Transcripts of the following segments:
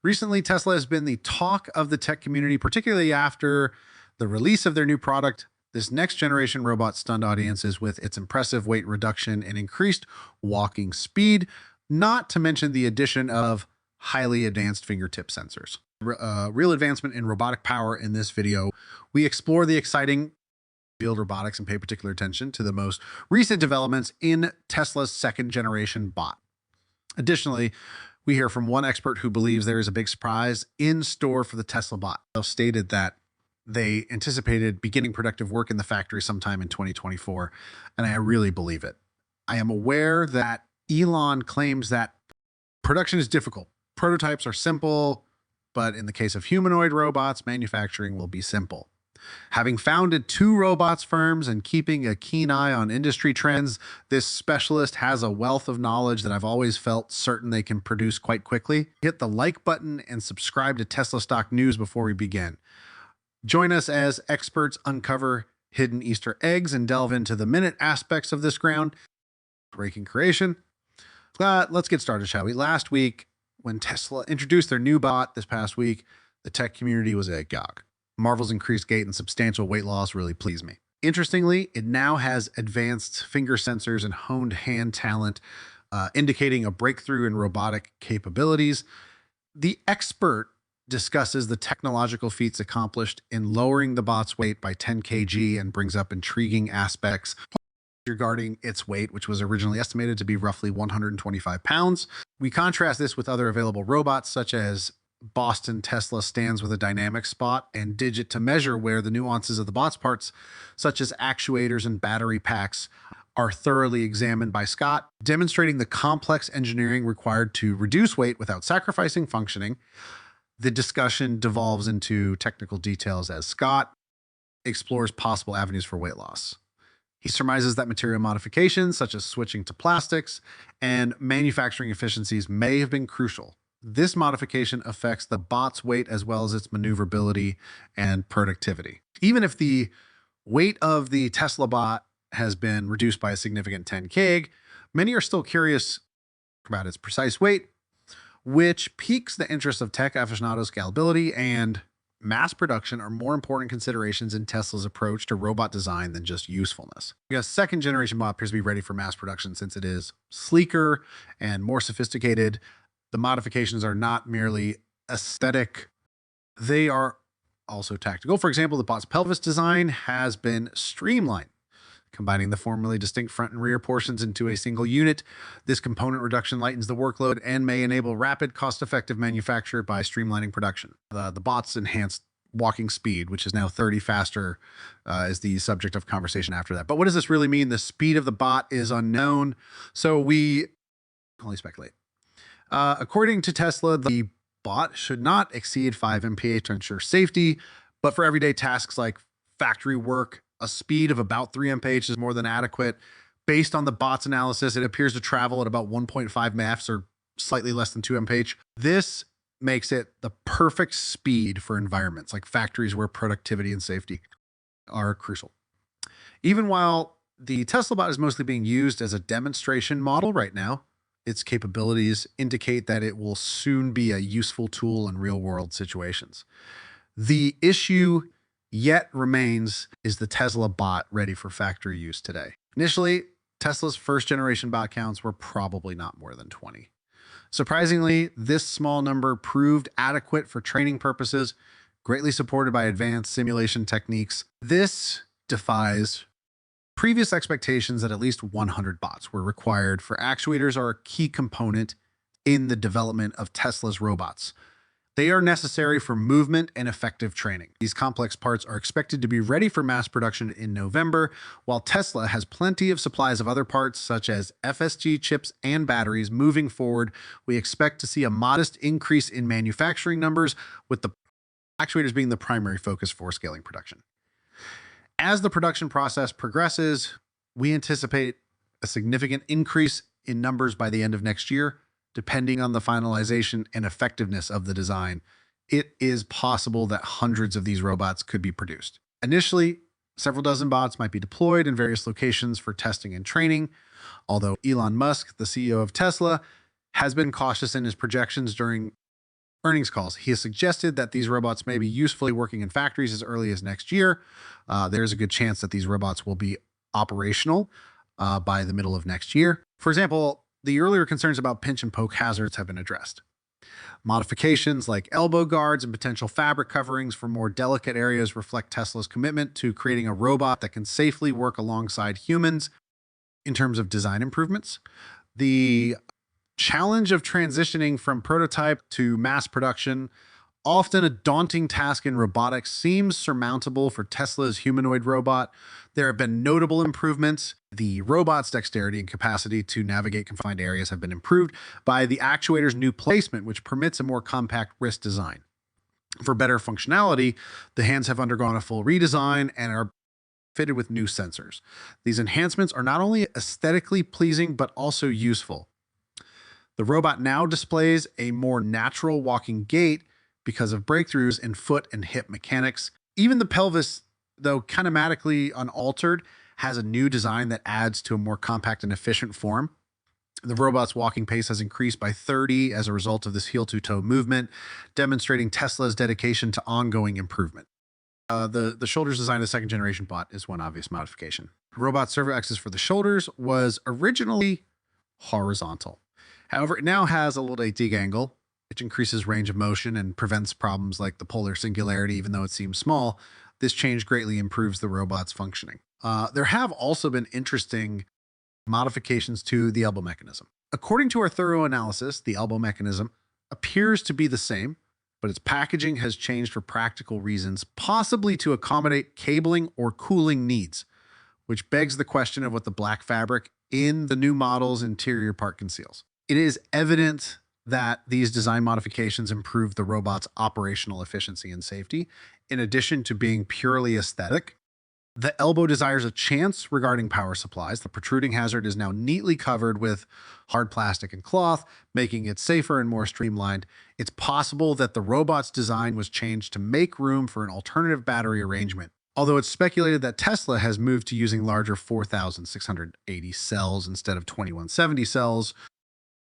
Recently, Tesla has been the talk of the tech community, particularly after the release of their new product. This next generation robot stunned audiences with its impressive weight reduction and increased walking speed, not to mention the addition of highly advanced fingertip sensors. Real advancement in robotic power in this video. We explore the exciting field robotics and pay particular attention to the most recent developments in Tesla's second generation bot. Additionally, we hear from one expert who believes there is a big surprise in store for the Tesla bot. They stated that they anticipated beginning productive work in the factory sometime in 2024, and I really believe it. I am aware that Elon claims that production is difficult. Prototypes are simple, but in the case of humanoid robots, manufacturing will be simple. Having founded two robots firms and keeping a keen eye on industry trends, this specialist has a wealth of knowledge that I've always felt certain they can produce quite quickly. Hit the like button and subscribe to Tesla Stock News before we begin. Join us as experts uncover hidden Easter eggs and delve into the minute aspects of this groundbreaking creation. Let's get started, shall we? Last week, when Tesla introduced their new bot this past week, the tech community was agog. Marvel's increased gait and substantial weight loss really pleased me. Interestingly, it now has advanced finger sensors and honed hand talent, indicating a breakthrough in robotic capabilities. The expert discusses the technological feats accomplished in lowering the bot's weight by 10 kg and brings up intriguing aspects regarding its weight, which was originally estimated to be roughly 125 pounds. We contrast this with other available robots, such as Boston Tesla stands with a dynamic spot and digit to measure where the nuances of the bot's parts, such as actuators and battery packs, are thoroughly examined by Scott, demonstrating the complex engineering required to reduce weight without sacrificing functioning. The discussion devolves into technical details as Scott explores possible avenues for weight loss. He surmises that material modifications, such as switching to plastics and manufacturing efficiencies, may have been crucial. This modification affects the bot's weight as well as its maneuverability and productivity. Even if the weight of the Tesla bot has been reduced by a significant 10 kg, many are still curious about its precise weight, which piques the interest of tech aficionados. Scalability and mass production are more important considerations in Tesla's approach to robot design than just usefulness. A second generation bot appears to be ready for mass production since it is sleeker and more sophisticated. The modifications are not merely aesthetic, they are also tactical. For example, the bot's pelvis design has been streamlined, combining the formerly distinct front and rear portions into a single unit. This component reduction lightens the workload and may enable rapid, cost-effective manufacture by streamlining production. The bot's enhanced walking speed, which is now 30 faster, is the subject of conversation after that. But what does this really mean? The speed of the bot is unknown, so we only speculate. According to Tesla, the bot should not exceed 5 mph to ensure safety, but for everyday tasks like factory work, a speed of about 3 mph is more than adequate. Based on the bot's analysis, it appears to travel at about 1.5 MPH or slightly less than 2 mph. This makes it the perfect speed for environments like factories where productivity and safety are crucial. Even while the Tesla bot is mostly being used as a demonstration model right now, its capabilities indicate that it will soon be a useful tool in real-world situations. The issue yet remains, is the Tesla bot ready for factory use today? Initially, Tesla's first generation bot counts were probably not more than 20. Surprisingly, this small number proved adequate for training purposes, greatly supported by advanced simulation techniques. This defies previous expectations that at least 100 bots were required, for actuators are a key component in the development of Tesla's robots. They are necessary for movement and effective training. These complex parts are expected to be ready for mass production in November, while Tesla has plenty of supplies of other parts such as FSD chips and batteries. Moving forward, we expect to see a modest increase in manufacturing numbers, with the actuators being the primary focus for scaling production. As the production process progresses, we anticipate a significant increase in numbers by the end of next year, depending on the finalization and effectiveness of the design. It is possible that hundreds of these robots could be produced. Initially, several dozen bots might be deployed in various locations for testing and training, although Elon Musk, the CEO of Tesla, has been cautious in his projections during earnings calls. He has suggested that these robots may be usefully working in factories as early as next year. There's a good chance that these robots will be operational by the middle of next year. For example, the earlier concerns about pinch and poke hazards have been addressed. Modifications like elbow guards and potential fabric coverings for more delicate areas reflect Tesla's commitment to creating a robot that can safely work alongside humans. In terms of design improvements, the challenge of transitioning from prototype to mass production, often a daunting task in robotics, seems surmountable for Tesla's humanoid robot. There have been notable improvements. The robot's dexterity and capacity to navigate confined areas have been improved by the actuator's new placement, which permits a more compact wrist design. For better functionality, the hands have undergone a full redesign and are fitted with new sensors. These enhancements are not only aesthetically pleasing, but also useful. The robot now displays a more natural walking gait because of breakthroughs in foot and hip mechanics. Even the pelvis, though kinematically unaltered, has a new design that adds to a more compact and efficient form. The robot's walking pace has increased by 30 as a result of this heel-to-toe movement, demonstrating Tesla's dedication to ongoing improvement. The shoulders design of the second generation bot is one obvious modification. Robot servo axis for the shoulders was originally horizontal. However, it now has a little 80 angle, which increases range of motion and prevents problems like the polar singularity, even though it seems small. This change greatly improves the robot's functioning. There have also been interesting modifications to the elbow mechanism. According to our thorough analysis, the elbow mechanism appears to be the same, but its packaging has changed for practical reasons, possibly to accommodate cabling or cooling needs, which begs the question of what the black fabric in the new model's interior part conceals. It is evident that these design modifications improve the robot's operational efficiency and safety, in addition to being purely aesthetic. The elbow desires a chance regarding power supplies. The protruding hazard is now neatly covered with hard plastic and cloth, making it safer and more streamlined. It's possible that the robot's design was changed to make room for an alternative battery arrangement. Although it's speculated that Tesla has moved to using larger 4,680 cells instead of 2,170 cells.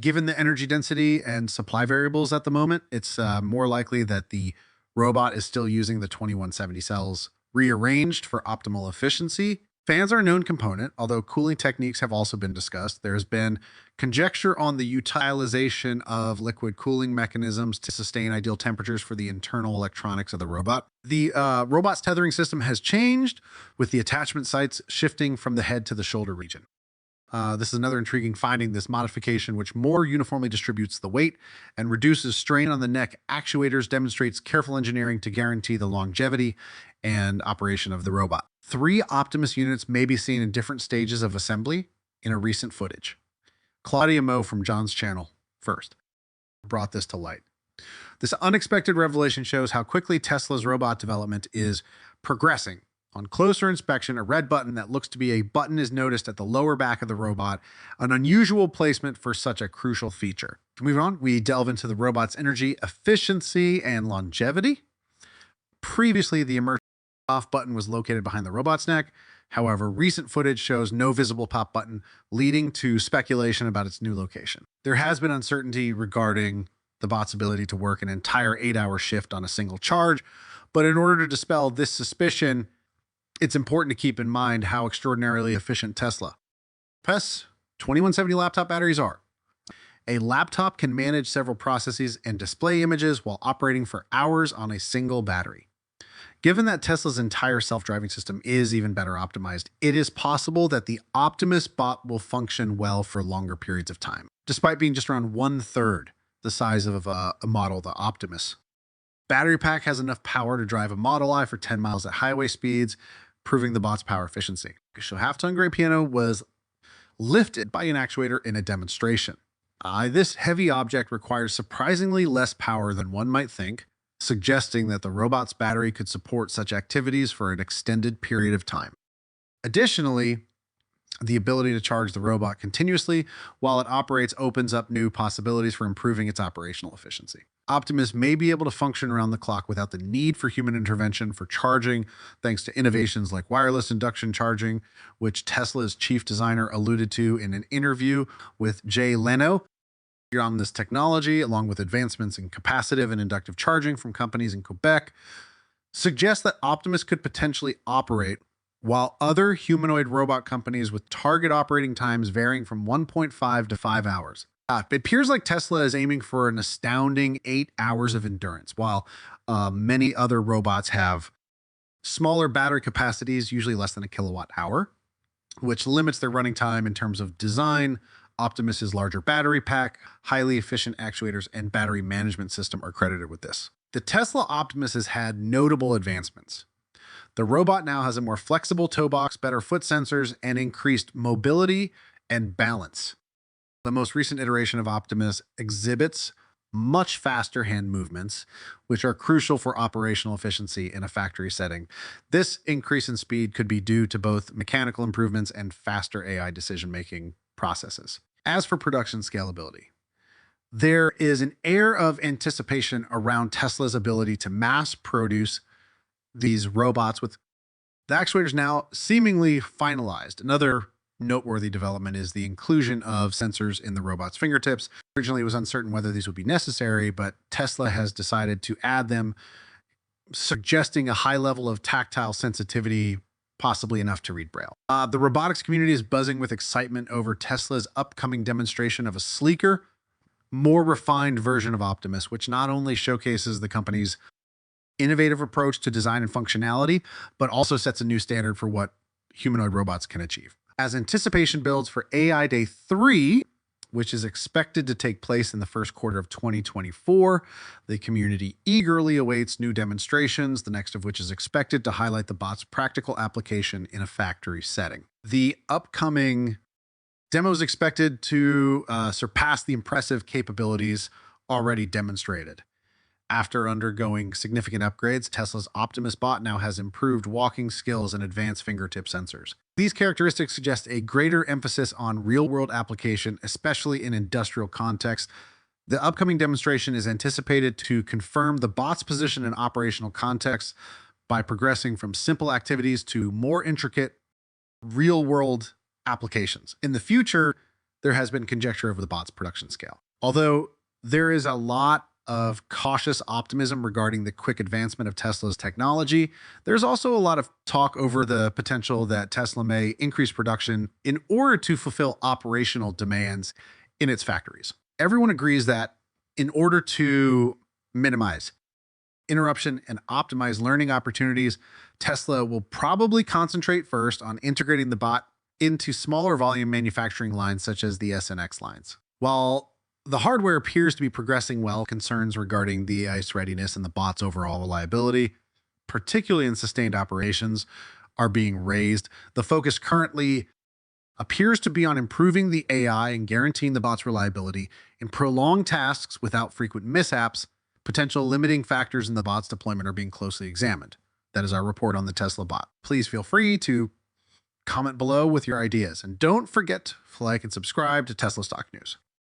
Given the energy density and supply variables at the moment, it's more likely that the robot is still using the 2,170 cells rearranged for optimal efficiency. Fans are a known component, although cooling techniques have also been discussed. There's been conjecture on the utilization of liquid cooling mechanisms to sustain ideal temperatures for the internal electronics of the robot. The robot's tethering system has changed, with the attachment sites shifting from the head to the shoulder region. This is another intriguing finding. This modification, which more uniformly distributes the weight and reduces strain on the neck actuators, demonstrates careful engineering to guarantee the longevity and operation of the robot. 3 Optimus units may be seen in different stages of assembly in a recent footage. Claudia Moe from John's channel first brought this to light. This unexpected revelation shows how quickly Tesla's robot development is progressing. On closer inspection, a red button that looks to be a button is noticed at the lower back of the robot, an unusual placement for such a crucial feature. Moving on, we delve into the robot's energy, efficiency, and longevity. Previously, the emergency off button was located behind the robot's neck. However, recent footage shows no visible pop button, leading to speculation about its new location. There has been uncertainty regarding the bot's ability to work an entire 8-hour shift on a single charge, but in order to dispel this suspicion, it's important to keep in mind how extraordinarily efficient Tesla PES 2170 laptop batteries are. A laptop can manage several processes and display images while operating for hours on a single battery. Given that Tesla's entire self-driving system is even better optimized, it is possible that the Optimus bot will function well for longer periods of time, despite being just around 1/3 the size of a model, the Optimus. Battery pack has enough power to drive a Model I for 10 miles at highway speeds, proving the bot's power efficiency. So half-ton gray piano was lifted by an actuator in a demonstration. This heavy object requires surprisingly less power than one might think, suggesting that the robot's battery could support such activities for an extended period of time. Additionally, the ability to charge the robot continuously while it operates opens up new possibilities for improving its operational efficiency. Optimus may be able to function around the clock without the need for human intervention for charging, thanks to innovations like wireless induction charging, which Tesla's chief designer alluded to in an interview with Jay Leno. On this technology, along with advancements in capacitive and inductive charging from companies in Quebec, suggests that Optimus could potentially operate while other humanoid robot companies with target operating times varying from 1.5 to 5 hours. It appears like Tesla is aiming for an astounding 8 hours of endurance, while many other robots have smaller battery capacities, usually less than a kilowatt hour, which limits their running time in terms of design. Optimus's larger battery pack, highly efficient actuators, and battery management system are credited with this. The Tesla Optimus has had notable advancements. The robot now has a more flexible toe box, better foot sensors, and increased mobility and balance. The most recent iteration of Optimus exhibits much faster hand movements, which are crucial for operational efficiency in a factory setting. This increase in speed could be due to both mechanical improvements and faster AI decision-making processes. As for production scalability, there is an air of anticipation around Tesla's ability to mass produce these robots with the actuators now seemingly finalized. Another noteworthy development is the inclusion of sensors in the robot's fingertips. Originally, it was uncertain whether these would be necessary, but Tesla has decided to add them, suggesting a high level of tactile sensitivity, possibly enough to read Braille. The robotics community is buzzing with excitement over Tesla's upcoming demonstration of a sleeker, more refined version of Optimus, which not only showcases the company's innovative approach to design and functionality, but also sets a new standard for what humanoid robots can achieve. As anticipation builds for AI Day 3, which is expected to take place in the first quarter of 2024, the community eagerly awaits new demonstrations, the next of which is expected to highlight the bot's practical application in a factory setting. The upcoming demo is expected to surpass the impressive capabilities already demonstrated. After undergoing significant upgrades, Tesla's Optimus bot now has improved walking skills and advanced fingertip sensors. These characteristics suggest a greater emphasis on real-world application, especially in industrial contexts. The upcoming demonstration is anticipated to confirm the bot's position in operational contexts by progressing from simple activities to more intricate real-world applications. In the future, there has been conjecture over the bot's production scale. Although there is a lot of cautious optimism regarding the quick advancement of Tesla's technology, there's also a lot of talk over the potential that Tesla may increase production in order to fulfill operational demands in its factories. Everyone agrees that in order to minimize interruption and optimize learning opportunities, Tesla will probably concentrate first on integrating the bot into smaller volume manufacturing lines such as the SNX lines. While the hardware appears to be progressing well, concerns regarding the AI's readiness and the bot's overall reliability, particularly in sustained operations, are being raised. The focus currently appears to be on improving the AI and guaranteeing the bot's reliability in prolonged tasks without frequent mishaps. Potential limiting factors in the bot's deployment are being closely examined. That is our report on the Tesla bot. Please feel free to comment below with your ideas. And don't forget to like and subscribe to Tesla Stock News.